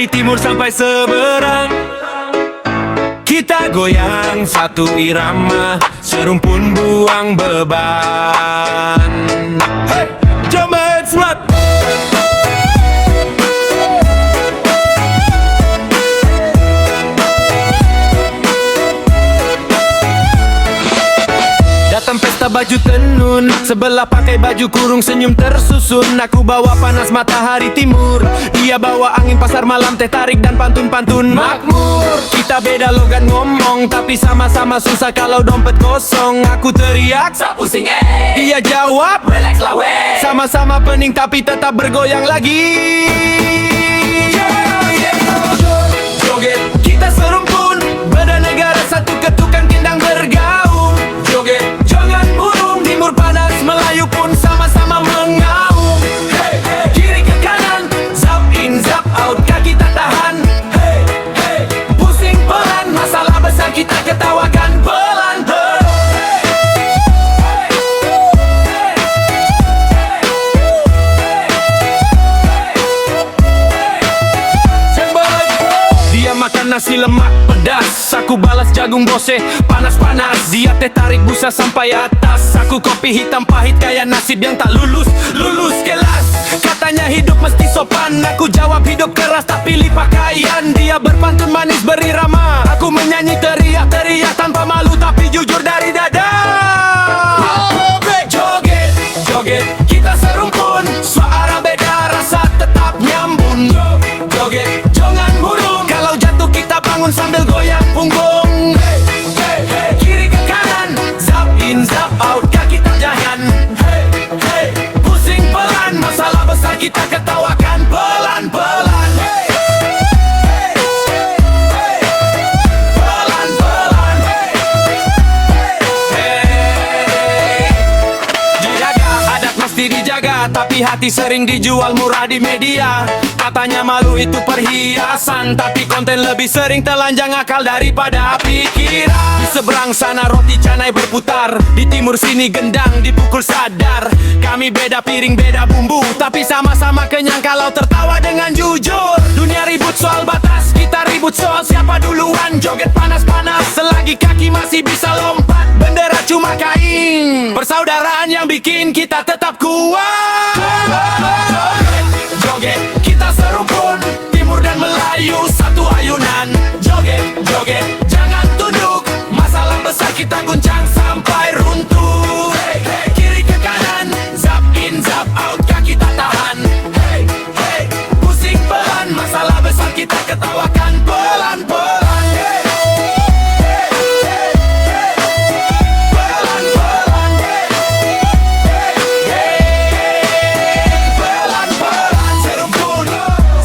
timur sampai seberang. Kita goyang satu irama, serumpun buang beban. Hey, Jombet Smart. Datang pesta baju tenun, sebelah pakai baju kurung senyum tersusun. Aku bawa panas matahari timur, dia bawa angin pasar malam, teh tarik dan pantun-pantun makmur. Kita beda logat ngomong, tapi sama-sama susah kalau dompet kosong. Aku teriak, "Sa pusing dia jawab, "Relax lah weh." Sama-sama pening tapi tetap bergoyang lagi. Joget, kita serumpun, beda negara satu ketukan kendang bergaung. Joget, jangan burung, timur panas, Melayu pun sama-sama mengaum. Hey, hey, kiri ke kanan, zap in, zap out, kaki tak tahan. Hey, hey, pusing pelan, masalah besar kita ketawakan pelan. Dia makan nasi lemak pedas, aku balas jagung bose panas-panas. Dia teh tarik busa sampai atas, aku kopi hitam pahit kayak nasib yang tak lulus kelas. Katanya hidup mesti sopan, aku jawab hidup keras tak pilih pakaian. Dia berpantun manis berirama, aku menyanyi teriak-teriak tanpa malu tapi jujur dari dada. Joget, joget, kita serumpun, suara beda rasa tetap nyambung. Joget, jangan burung, kalau jatuh kita bangun sambil goyang punggung. Hey, hey, hey, kiri ke kanan, zap in, zap out, kaki tak jalan. Hey, hey, pusing pelan, masalah besar kita ketawakan pelan-pelan. Hey, hey, hey, pelan-pelan. Hey, dijaga, adat mesti dijaga, tapi hati sering dijual murah di media. Katanya malu itu perhiasan, tapi konten lebih sering telanjang akal daripada pikiran. Di seberang sana roti canai berputar, di timur sini gendang dipukul sadar. Kami beda piring beda bumbu, tapi sama-sama kenyang kalau tertawa dengan jujur. Dunia ribut soal batas, kita ribut soal siapa duluan. Joget panas-panas, selagi kaki masih bisa lompat. Bendera cuma kain, persaudaraan yang bikin kita tetap kuat. Joget, kita serumpun, timur dan Melayu satu ayunan. Joget, joget, jangan tunduk, masalah besar kita guncang sampai runtuh. Hey, hey, kiri ke kanan, zap in, zap out, kaki tak tahan. Hey, hey, pusing pelan, masalah besar kita ketawakan pelan-pelan. Hey, hey, hey, hey, pelan-pelan. Hey, hey, pelan-pelan. Serumpun,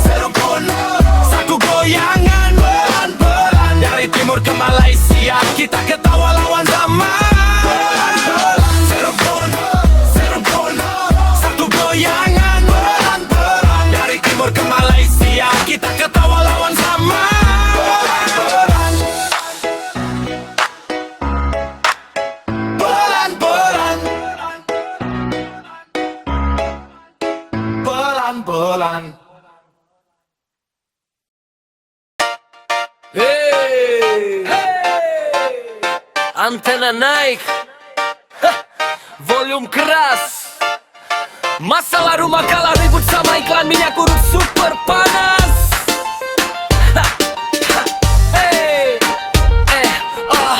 serumpun, satu goyangan pelan-pelan. Dari timur ke Malaysia, kita ketawa lawan zaman. Pelan-pelan. Serumpun, serumpun, satu goyangan pelan-pelan. Dari timur ke Malaysia, kita ketawa lawan zaman. Pelan-pelan. Pelan-pelan. Pelan-pelan. Hey, Antena naik, volume keras. Masalah rumah kalah ribut sama iklan minyak urut super panas. Hey, oh,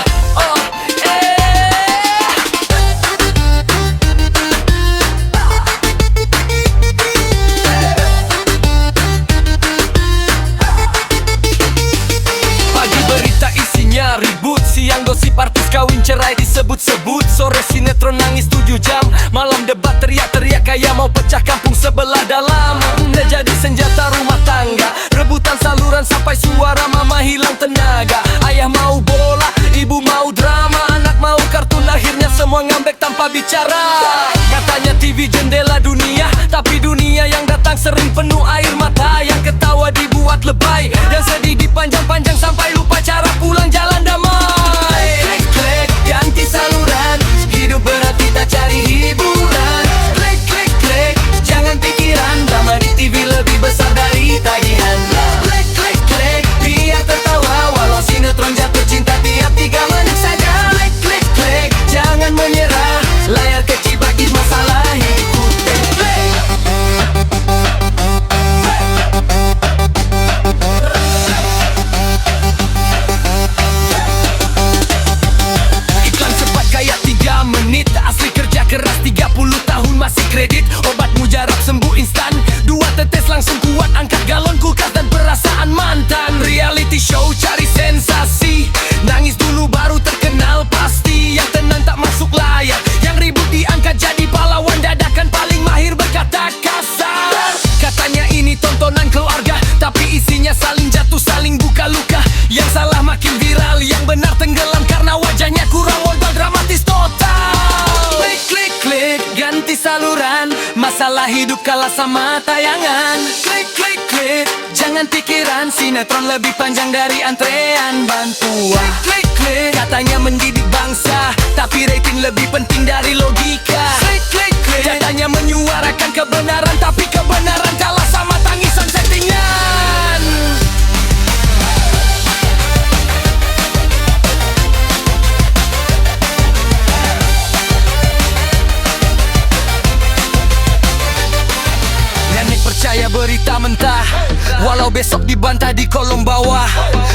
Pagi berita isinya ribut, siang gosip artis kawin cerai disebut-sebut. Sore sinetron nangis 7 jam, malam debat teriak-teriak kayak mau pecah kampung sebelah dalam. Udah jadi senjata rumah tangga, rebutan saluran sampai suara mama hilang tenaga. Ayah mau bola, ibu mau drama, anak mau kartun, akhirnya semua ngambek tanpa bicara. Katanya TV jendela dunia, tapi dunia yang datang sering penuh air mata. Yang ketawa dibuat lebay, yang sedih dipanjang-panjang sampai lupa cara pulang jalan damai. Klik-klik ganti saluran, hidup berat kita cari hiburan. Klik-klik-klik jangan pikiran, drama di TV lebih besar dari tagihan. Klik-klik kredit, obat mujarab sembuh instan. 2 tetes langsung kuat angkat galon kulkas dan perasaan mantan. Reality show cari sensasi, nangis dulu baru terkenal pasti. Yang tenang tak masuk layar, yang ribut diangkat jadi pahlawan dadakan paling mahir berkata kasar. Katanya ini tontonan keluarga, tapi isinya saling jatuh, saling buka luka. Yang salah makin viral, yang benar tenggelam karena wajahnya kurang modal, dramatis total. Klik klik klik, ganti saluran, masalah hidup kalah sama tayangan. Klik klik klik, jangan pikiran, sinetron lebih panjang dari antrean bantuan. Klik klik, katanya mendidik bangsa, tapi rating lebih penting dari logika. Klik klik klik, katanya menyuarakan kebenaran, tapi kebenaran kalah sama tangisan settingan. Nenek percaya berita mentah, walau besok dibantah di kolom bawah.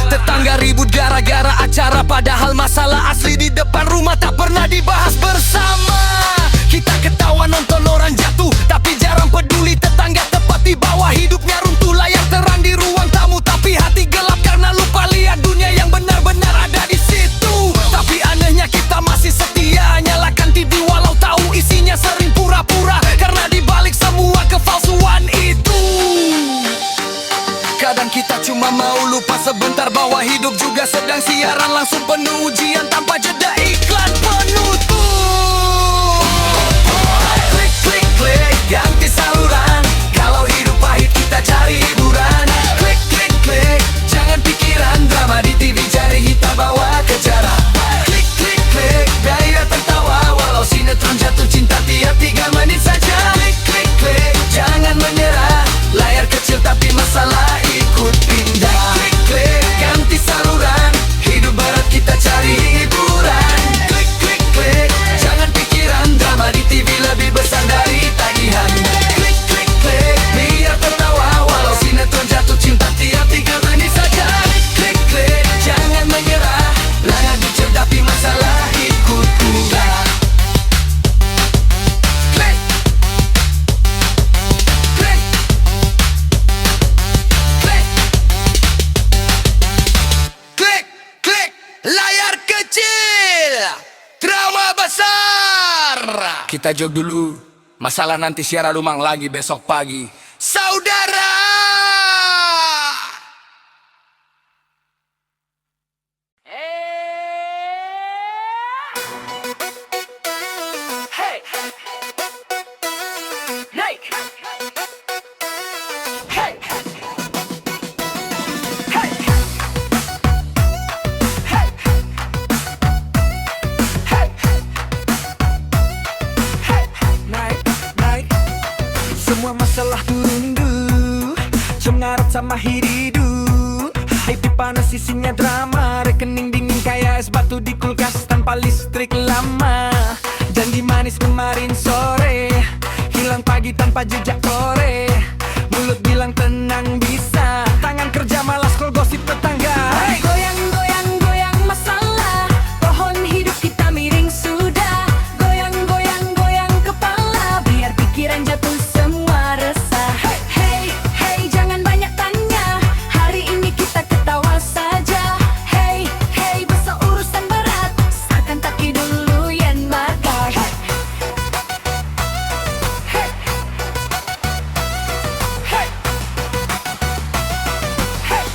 Tetangga ribut gara-gara acara, padahal masalah asli di depan rumah tak pernah dibahas bersama. Kita ketawa nonton orang jatuh, tapi jarang peduli tetangga tepat di bawah. Hidupnya runtuh, layar terang di ruang tamu, tapi hati gelap karena lupa lihat dunia yang benar-benar ada di situ. Tapi anehnya kita masih setia, nyalakan TV walau tahu isinya sering pura-pura, karena dibalik semua kepalsuan itu. Kadang kita cuma mau lupa sebentar bahwa hidup juga sedang siaran langsung penuh ujian tanpa jeda iklan penutup. Klik klik klik, ganti saluran, kalau hidup pahit kita cari hiburan. Klik klik klik, jangan pikiran drama di TV, cari kita bawa ke jarak. Klik klik klik, biar tertawa walau sinetron jatuh cinta tiap 3 menit saja. Klik klik klik, jangan menyerah, layar kecil tapi masalah ikut pindah. Klik klik, ganti saluran, hidup berat kita cari hiburan. Klik klik klik, jangan pikiran drama di TV lebih besar dari tagihan. Klik klik klik, biar tertawa walau sinetron jatuh cinta tiap 3 menit saja. Klik klik klik, jangan menyerah, layar kecil tapi masalah ikut pindah. Klik klik klik klik klik, layar kecil, drama besar. Kita jog dulu, masalah nanti siaran ulang lagi besok pagi, saudara. Hey, naik. Hey, hey, hey, hey, naik, naik. Semua masalah turun dulu, cengarap sama hidup. Hati panas isinya drama, rekening dingin kayak es batu di kulkas tanpa listrik lama. Janji manis kemarin sore, hilang pagi tanpa jejak sore. Mulut bilang tenang bisa, tangan kerja malas scroll gosip tetangga. Hey! Goyang, goyang, goyang masalah, pohon hidup kita miring sudah. Goyang, goyang, goyang kepala, biar pikiran jatuh semua resah. Hey, hey, jangan banyak tanya, hari ini kita ketawa saja. Hey, hey, besok urusan berat, seakan kaki dulu yang marah. Hey, hey, hey, hey.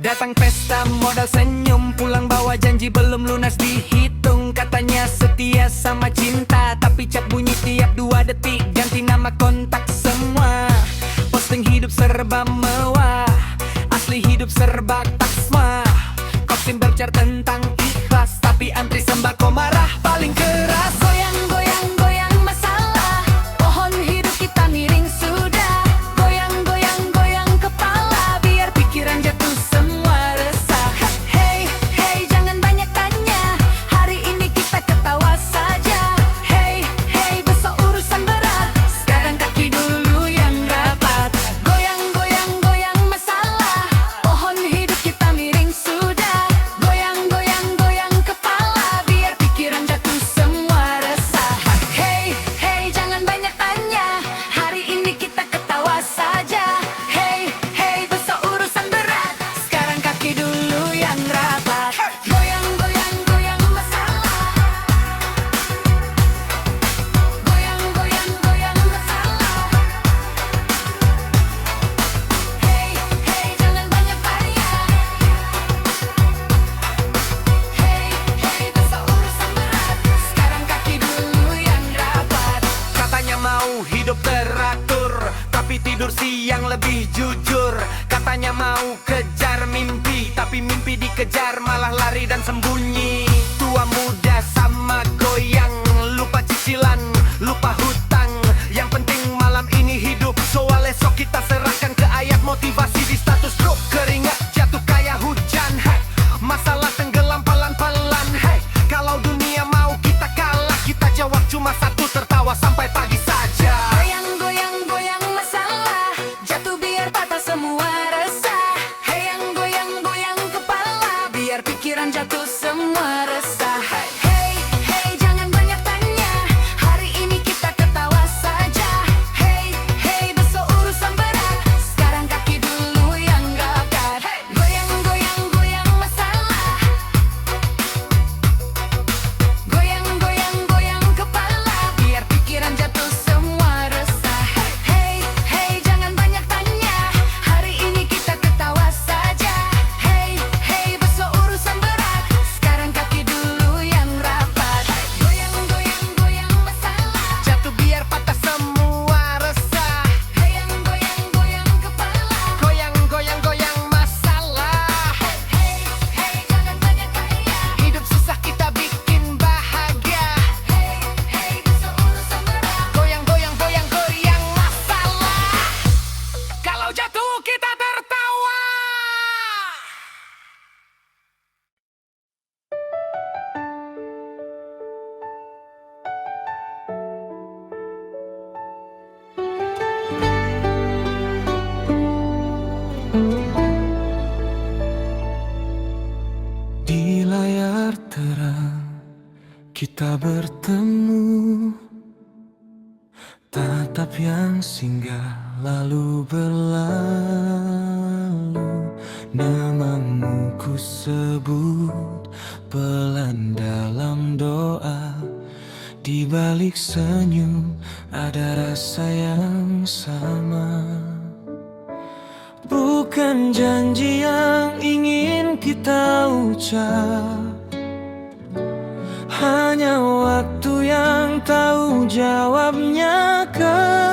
Datang pesta modal senyum, pulang bawa janji belum lunas dihitung. Katanya setia sama cinta, tapi chat bunyi tiap 2 detik. Ganti nama kontak semua, posting hidup serba mewah, asli hidup serba taksma. Kopsim bercar tentang ikhlas, tapi antri sembako marah paling keras. Goyang, goyang, goyang masalah, pohon hidup kita miring sudah. Goyang, goyang, goyang kepala, biar pikiran jatuh semua resah. Hey, hey, jangan banyak tanya, hari ini kita ketawa saja. Hey, hey, besok urusan berat, sekarang kaki dulu yang rapat. Goyang, goyang, goyang masalah, pohon hidup kita tidur siang lebih jujur. Katanya mau kejar mimpi, tapi mimpi dikejar malah lari dan sembunyi. Tua muda sama goyang, lupa cicilan, lupa hutang. Yang penting malam ini hidup, soal esok kita serahkan ke ayat motivasi di status grup. Keringat jatuh kayak hujan, hey. Masalah tenggelam pelan-pelan, hey. Kalau dunia mau kita kalah, kita jawab cuma satu, tertawa sampai pagi saja. Goyang, goyang, goyang masalah, jatuh biar patah semua resah. Heyang, goyang, goyang kepala, biar pikiran jatuh semua resah. Hey, hey, jangan banyak tanya, hari ini kita ketawa saja. Hey, hey, besok urusan berat, sekarang kaki dulu yang gawat. Goyang, goyang, goyang masalah, goyang, goyang, goyang kepala, biar pikiran jatuh semua resah. Hey, hey, jangan banyak tanya, hari ini kita ketawa saja. Hey, hey, besok urusan berat, sekarang kaki dulu yang rapat. Goyang, goyang, goyang masalah, Jatuh biar patah semua resah. heyang, goyang, goyang kepala. Goyang, goyang, goyang masalah. Hey, hey, jangan banyak tanya. Hidup susah kita bikin bahagia. Hey, hey, besok urusan berat. Goyang, goyang, goyang, goyang masalah. Kalau jatuh kita tertawa. Di layar terang kita bertemu, tatap yang singgah lalu berlalu. Namamu ku sebut pelan dalam doa, di balik senyum ada rasa yang sama. Bukan janji yang ingin kita ucap, hanya waktu yang tahu jawabnya kelak.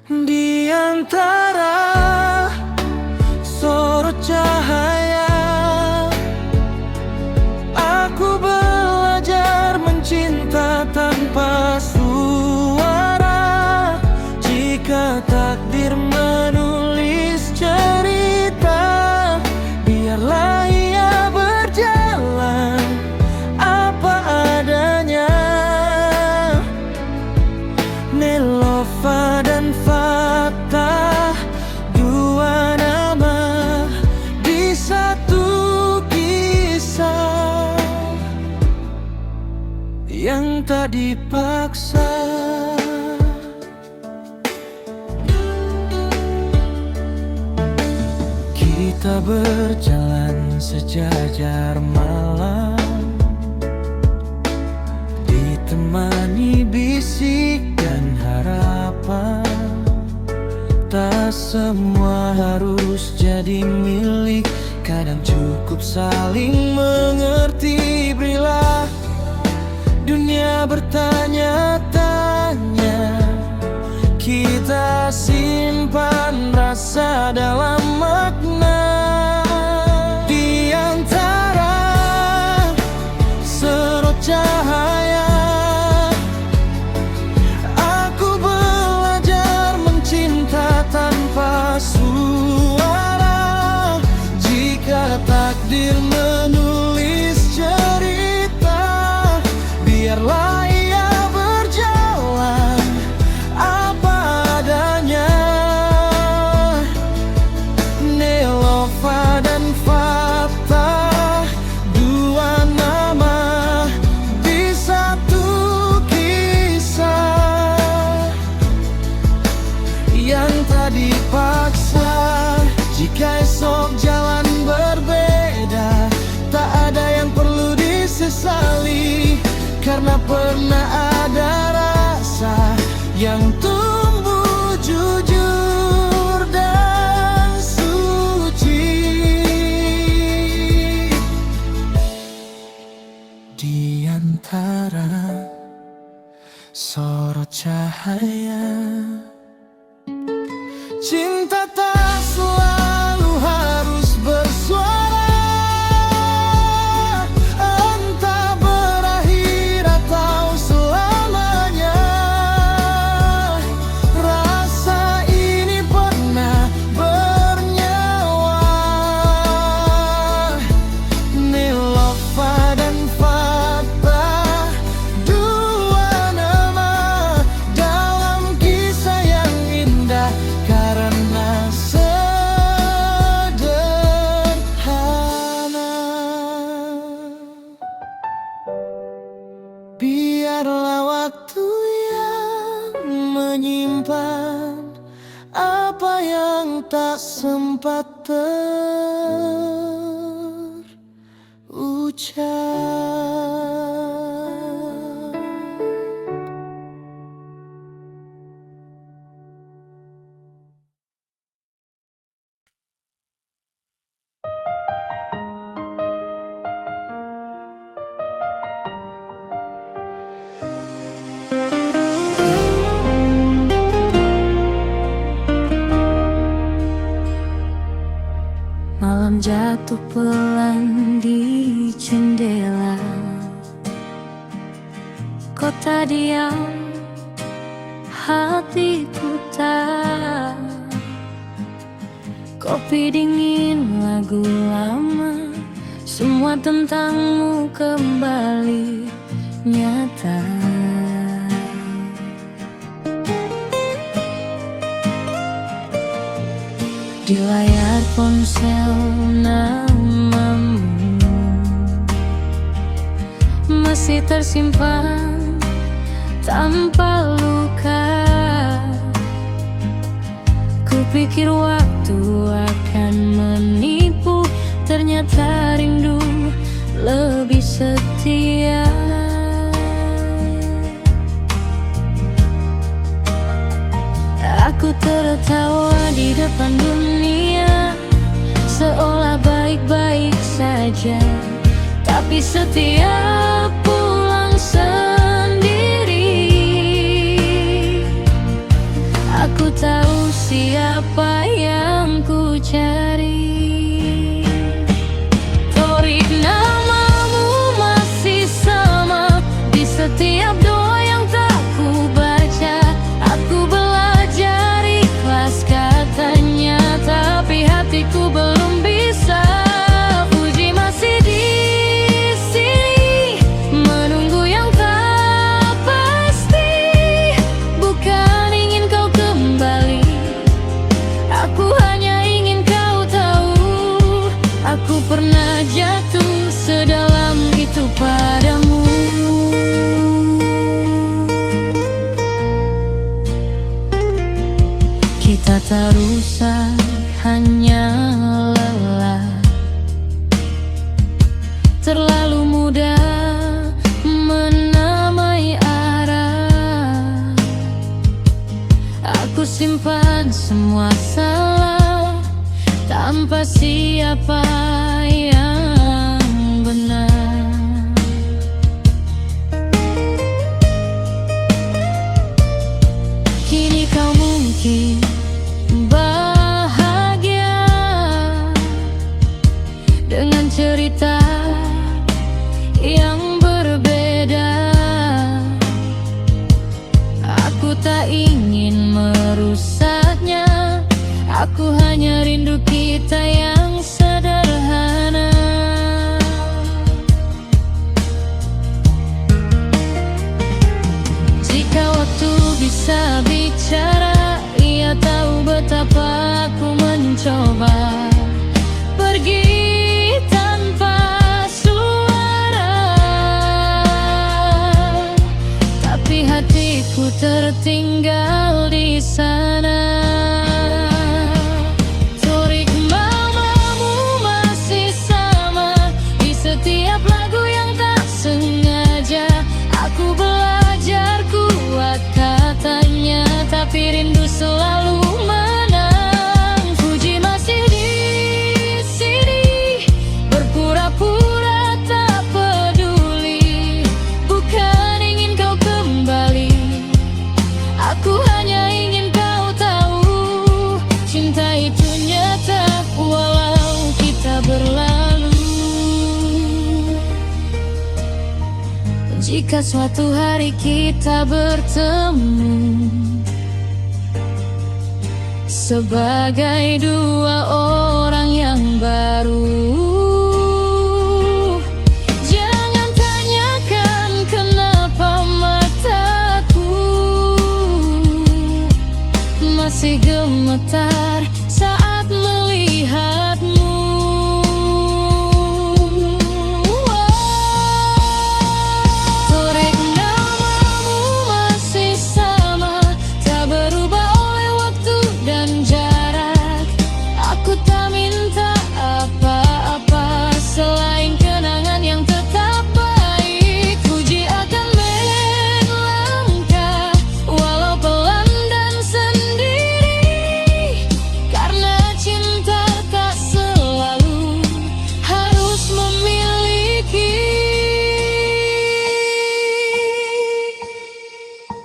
Di antara sorot cahaya, aku belajar mencinta tanpa suara. Jika takdir menulis cerita, biarlah ia berjalan apa adanya. Nelofa dan Fatah, dua nama di satu kisah yang tak dipaksa. Kita berjalan sejajar malam, ditemani bisik dan harapan. Tak semua harus jadi milik, kadang cukup saling mengerti. Berilah dunia bertanya-tanya, kita simpan rasa dalam makna. Di antara sorot cahaya, aku belajar mencinta tanpa suara. Jika takdir menulis cerita, biarlah ia berjalan apa adanya. Nelofa dan Fatah, dua nama di satu kisah yang tak dipaksa. Jika esok jalan berbeda, tak ada yang perlu disesali, karena pernah ada rasa yang tumbuh jujur dan suci. Di antara sorot cahaya. Cinta tak selalu harus bersuara, entah berakhir atau selamanya. Rasa ini pernah bernyawa. Nelofa dan Fatah, dua nama dalam kisah yang indah karena sederhana. Biarlah waktu yang menyimpan apa yang tak sempat terucap. Malam jatuh pelan di jendela, kota diam, hati putar. Kopi dingin, lagu lama, semua tentangmu kembali nyata. Di layar ponsel namamu masih tersimpan tanpa luka. Kupikir waktu akan menipu, ternyata rindu lebih setia. Aku tertawa di depan dunia, seolah baik-baik saja. Tapi setiap pulang sendiri, aku tahu siapa yang ku cari. Torik namamu masih sama di setiap doa yang tak ku baca. Aku belajar ikhlas katanya, tapi hatiku belum bisa. Puji masih di sini, menunggu yang tak pasti. Bukan ingin kau kembali, aku hanya ingin kau tahu, aku pernah jatuh sedalam itu padamu. Kita tak rusak, hanya lelah. Terlalu mudah menamai arah. Aku simpan semua salah tanpa siapa yang benar. Kini kau mungkin bahagia dengan cerita yang berbeda. Aku tak ingin merusaknya, aku hanya rindu kita yang sederhana. Jika suatu hari kita bertemu sebagai dua orang yang baru, jangan tanyakan kenapa mataku masih gemetar saat melihatmu. Torik namamu masih sama, tak berubah oleh waktu dan jarak. Aku tak minta apa-apa selain kenangan yang tetap baik. Puji akan melangkah walau pelan dan sendiri, karena cinta tak selalu harus memiliki.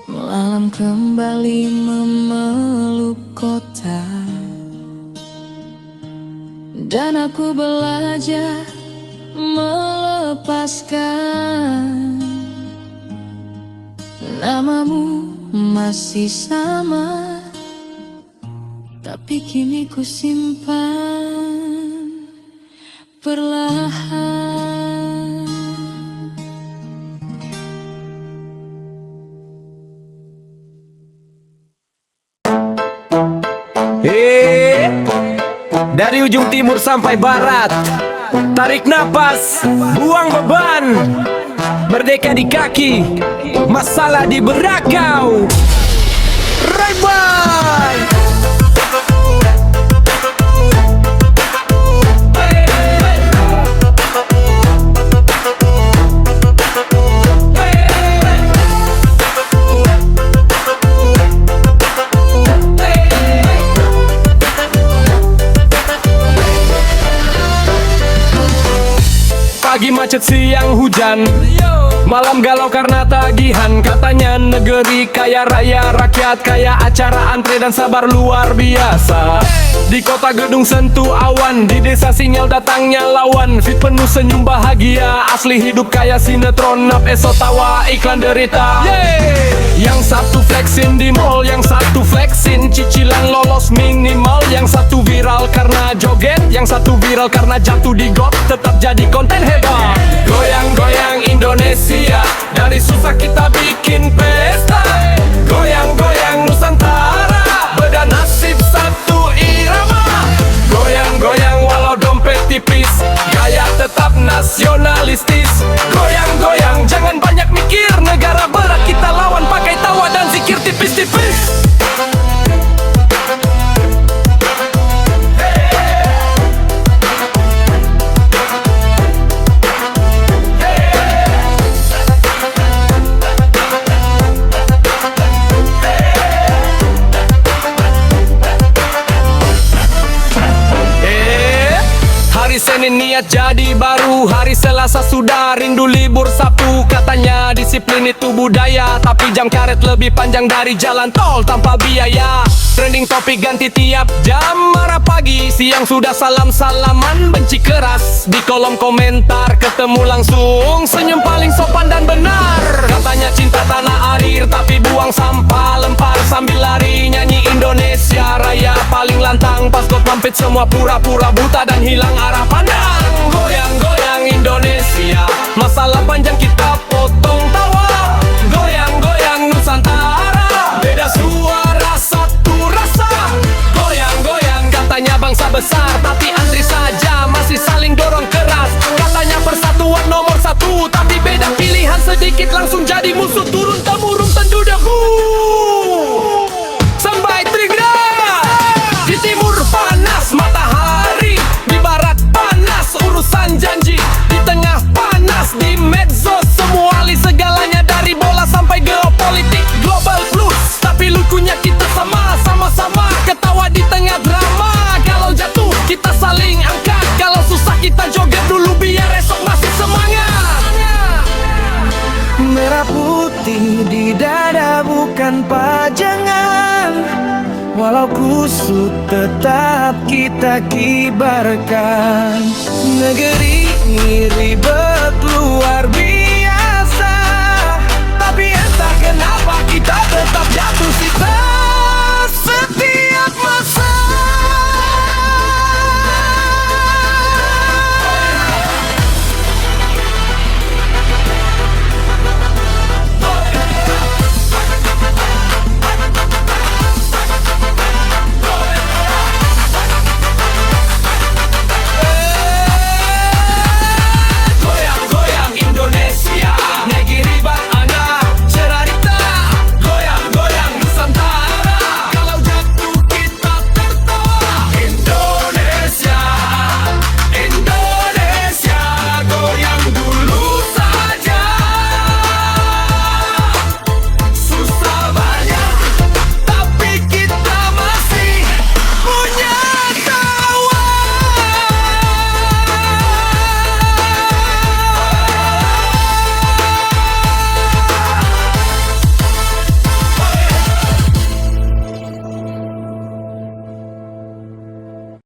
Malam kembali memeluk kota, dan aku belajar melepaskan. Namamu masih sama, tapi kini ku simpan perlahan. Dari ujung timur sampai barat, tarik napas, buang beban. Merdeka di kaki, masalah di berakau. Ray-Ban. Pagi macet, siang hujan, malam galau karena tagihan. Katanya negeri kaya raya, rakyat kaya, acara antre dan sabar luar biasa. Di kota gedung sentuh awan, di desa sinyal datangnya lawan. Fit penuh senyum bahagia, asli hidup kaya sinetron. Nap esok tawa, iklan derita. Yang satu flexin di mall, yang satu flexin cicilan lolos minimal. Yang satu viral karena joget, yang satu viral karena jatuh di got. Tetap jadi konten hebat. Goyang-goyang Indonesia, dari susah kita bikin pesta. Goyang-goyang Nusantara, beda nasib satu irama. Goyang-goyang walau dompet tipis, gaya tetap nasionalistis. Goyang-goyang jangan banyak mikir, negara berat kita lawan pakai tawa dan zikir tipis-tipis. Hari Senin niat jadi baru, hari Selasa sudah rindu libur Sabtu. Katanya disiplin itu budaya, tapi jam karet lebih panjang dari jalan tol tanpa biaya. Trending topik ganti tiap jam, marah pagi, siang sudah salam-salaman. Benci keras di kolom komentar, ketemu langsung senyum paling sopan dan benar. Katanya cinta tanah air, tapi buang sampah lempar sambil lari nyanyi Indonesia Raya. Paling lantang pas got mampit, semua pura-pura buta dan hilang arah pandang. Goyang-goyang Indonesia, masalah panjang kita potong tawa. Goyang-goyang Nusantara, beda suara satu rasa. Goyang-goyang katanya bangsa besar, tapi antri saja masih saling dorong keras. Katanya persatuan nomor satu, tapi beda pilihan sedikit langsung jadi musuh. Turun temurun tendu debu. Sampai trigger. Di timur panas matahari, di barat panas urusan janji, di tengah panas di medsos. Semua alih segalanya dari bola sampai geopolitik global blues. Tapi lucunya kita sama-sama ketawa di tengah drama. Kalau jatuh kita saling angkat, kalau susah kita joget dulu biar esok masih semangat. Merah putih di dada bukan pajangan, walau kusut tetap kita kibarkan. Negeri ini ribet